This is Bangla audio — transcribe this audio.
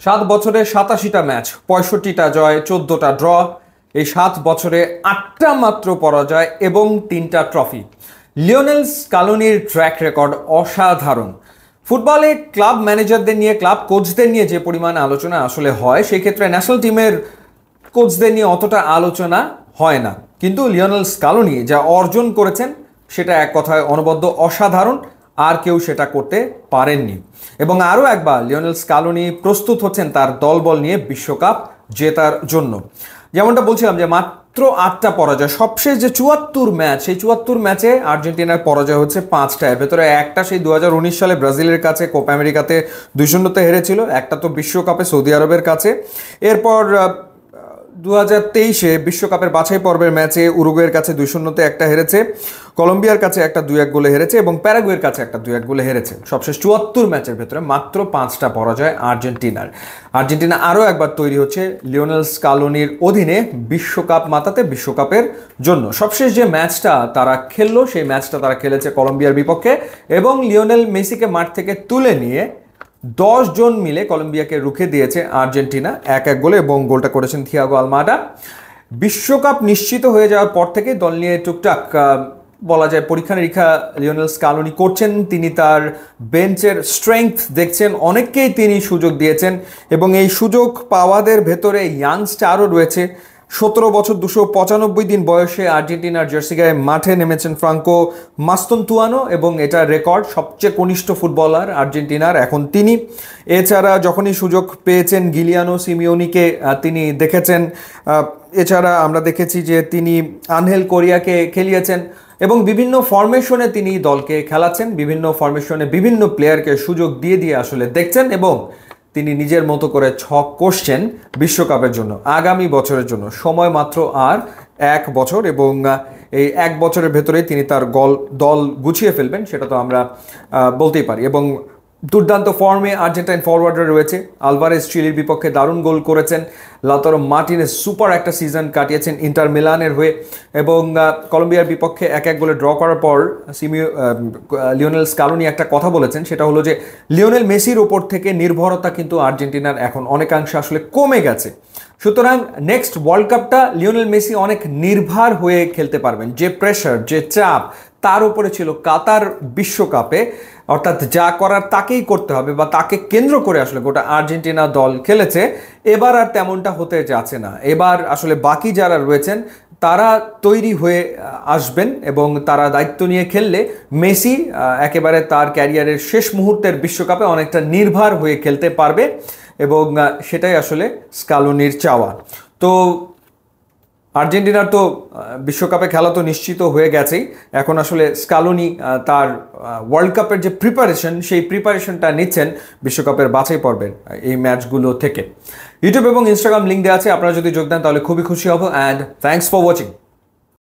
7 বছরে 87টা ম্যাচ, 65টা জয়, 14টা ড্র। এই 7 বছরে 8টা মাত্র পরাজয় এবং 3টা ট্রফি। লিওনেল স্কালোনির ট্র্যাক রেকর্ড অসাধারণ। ফুটবলে ক্লাব ম্যানেজারদের নিয়ে, ক্লাব কোচদের নিয়ে যে পরিমাণ আলোচনা আসলে হয়, সেই ক্ষেত্রে ন্যাশনাল টিমের কোচদের নিয়ে অতটা আলোচনা হয় না। কিন্তু লিওনেল স্কালোনি যা অর্জন করেছেন সেটা এক কথায় অনবদ্য অসাধারণ, আর কেউ সেটা করতে পারেননি। এবং আরও একবার লিওনেল স্কালোনি প্রস্তুত হচ্ছেন তার দলবল নিয়ে বিশ্বকাপ জেতার জন্য। যেমনটা বলছিলাম যে মাত্র 8টা পরাজয়, সবশেষ যে 74 ম্যাচ, সেই 74 ম্যাচে আর্জেন্টিনার পরাজয় হচ্ছে 5টা। এর ভেতরে একটা সেই 2019 সালে ব্রাজিলের কাছে কোপা আমেরিকাতে 2-0 হেরেছিল, একটা তো বিশ্বকাপে সৌদি আরবের কাছে। এরপর 2023-এ বিশ্বকাপের বাছাই পর্বের ম্যাচে উরুগুয়ের কাছে 2-0 একটা হেরেছে, কলম্বিয়ার কাছে একটা 2-1 গোলে হেরেছে এবং প্যারাগুয়ের কাছে একটা 2-1 গোলে হেরেছে। সবশেষ 74 ম্যাচের ভেতরে মাত্র 5টা পরাজয় আর্জেন্টিনার। আর্জেন্টিনা আরও একবার তৈরি হচ্ছে লিওনেল স্কালোনির অধীনে বিশ্বকাপ মাতাতে, বিশ্বকাপের জন্য। সবশেষ যে ম্যাচটা তারা খেললো, সেই ম্যাচটা তারা খেলেছে কলম্বিয়ার বিপক্ষে এবং লিওনেল মেসিকে মাঠ থেকে তুলে নিয়ে 10 জন মিলে কলম্বিয়াকে রুখে দিয়েছে আর্জেন্টিনা 1-1 গোলে, এবং গোলটা করেছেন থিয়াগো আলমাডা। বিশ্বকাপ নিশ্চিত হয়ে যাওয়ার পর থেকে দল নিয়ে টুকটাক বলা যায় পরীক্ষা নিরীক্ষা লিওনেল স্কালোনি করছেন। তিনি তার বেঞ্চের স্ট্রেংথ দেখছেন, অনেককেই তিনি সুযোগ দিয়েছেন এবং এই সুযোগ পাওয়াদের ভেতরে ইয়াংস্টারও রয়েছে। 17 বছর 295 দিন বয়সে আর্জেন্টিনার জার্সি গায়ে মাঠে নেমেছেন ফ্রাঙ্কো মাস্তোনতুয়ানো, এবং এটা রেকর্ড, সবচেয়ে কনিষ্ঠ ফুটবলার আর্জেন্টিনার এখন তিনি। এছাড়া যখনই সুযোগ পেয়েছেন গিলিয়ানো সিমিওনিকে তিনি দেখেছেন। এছাড়া আমরা দেখেছি যে তিনি আনহেল কোরিয়াকে খেলিয়েছেন এবং বিভিন্ন ফরমেশনে তিনি দলকে খেলাচ্ছেন, বিভিন্ন ফরমেশনে বিভিন্ন প্লেয়ারকে সুযোগ দিয়ে দিয়ে আসলে দেখছেন, এবং তিনি নিজের মতো করে ছক কষছেন বিশ্বকাপের জন্য, আগামী বছরের জন্য। সময় মাত্র আর 1 বছর, এবং এই 1 বছরের ভেতরে তিনি তার দল গুছিয়ে ফেলবেন, সেটা তো আমরা বলতেই পারি। এবং দুর্দান্ত ফর্মে আর্জেন্টাইন ফরওয়ার্ডার রয়েছে। আলভারেজ চিলির বিপক্ষে দারুণ গোল করেছেন, লাউতারো মার্টিনেজ সুপার একটা সিজন কাটিয়েছেন ইন্টার মিলানের হয়ে, এবং কলম্বিয়ার বিপক্ষে 1-1 গোলে ড্র করার পর লিওনেল স্কালোনি একটা কথা বলেছেন, সেটা হলো যে লিওনেল মেসির ওপর থেকে নির্ভরতা কিন্তু আর্জেন্টিনার এখন অনেকাংশে আসলে কমে গেছে। সুতরাং নেক্সট ওয়ার্ল্ড কাপটা লিওনেল মেসি অনেক নির্ভর হয়ে খেলতে পারবেন। যে প্রেশার, যে চাপ তার উপরে ছিল কাতার বিশ্বকাপে, অর্থাৎ যা করার তাকেই করতে হবে, বা তাকে কেন্দ্র করে আসলে গোটা আর্জেন্টিনা দল খেলেছে। এবার আর তেমনটা হতে যাচ্ছে না। এবার আসলে বাকি যারা রয়েছেন তারা তৈরি হয়ে আসবেন এবং তারা দায়িত্ব নিয়ে খেললে মেসি একেবারে তার ক্যারিয়ারের শেষ মুহূর্তের বিশ্বকাপে অনেকটা নির্ভর হয়ে খেলতে পারবে, এবং সেটাই আসলে স্কালোনির চাওয়া। তো আর্জেন্টিনার তো বিশ্বকাপে খেলা তো নিশ্চিত হয়ে গেছেই। এখন আসলে স্কালোনি তার ওয়ার্ল্ড কাপের যে প্রিপারেশন, সেই প্রিপারেশনটা নিচ্ছেন বিশ্বকাপের বাছাই পর্বের এই ম্যাচগুলো থেকে। ইউটিউব এবং ইনস্টাগ্রাম লিঙ্ক দেওয়া আছে, আপনারা যদি যোগ দেন তাহলে খুবই খুশি হব। And thanks for watching.